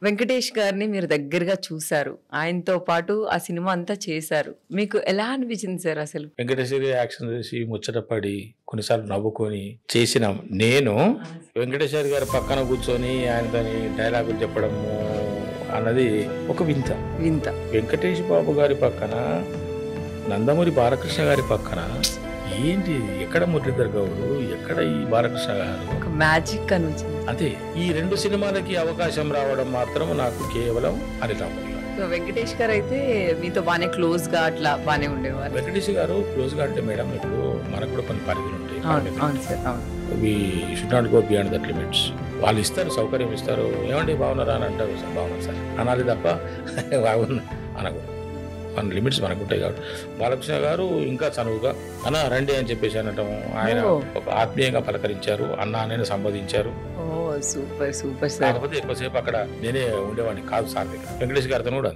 వెంకటేష్ గారిని మీరు దగ్గరగా చూసారు. ఆయనతో పాటు ఆ సినిమా అంతా చేశారు. మీకు ఎలా అనిపించింది సార్ అసలు? వెంకటేశ్వరి యాక్షన్ చేసి ముచ్చట పడి కొన్నిసార్లు నవ్వుకొని చేసిన నేను వెంకటేశ్వరి గారి పక్కన కూర్చొని ఆయనతోని డైలాగులు చెప్పడము అన్నది ఒక వింత. వింత. వెంకటేష్ బాబు గారి పక్కన, నందమూరి బాలకృష్ణ గారి పక్కన ఏంటి, ఎక్కడ మురళీధర్ గౌడు, ఎక్కడ ఈ బాలకృష్ణ గారు, ఒక మ్యాజిక్ అనిపించింది. అదే ఈ 2 సినిమాలకి అవకాశం రావడం మాత్రం నాకు కేవలం హరిరాములు. సో వెంకటేష్ గారు అయితే మీతో బానే క్లోజ్ గా అట్లా బానే ఉండేవారు. వెంకటేష్ గారు క్లోజ్ గా అంటే మేడం, ఇప్పుడు మనకు కూడా కొన్ని పరిధులు ఉంటాయి. అవును సార్, అవును. We should not go beyond that limits. వాళ్ళు ఇస్తారు, సౌకర్యం ఇస్తారు, ఏమండి బాగున్నారా అని అంటారు. సార్ బాగున్నారు సార్ అనాలి తప్ప బాగున్నా అనకూడదు. మన లిమిట్స్ మనకు ఉంటాయి కాబట్టి బాలకృష్ణ గారు ఇంకా చనువుగా అన్న రండి అని చెప్పేసి అనటం, ఆయన ఒక ఆత్మీయంగా పలకరించారు, అన్న అని సంబోధించారు. Super super sir. కాకపోతే ఎక్కువసేపు అక్కడ నేనే ఉండేవాడిని కాదు సార్ దగ్గర. వెంకటేష్ గారితో కూడా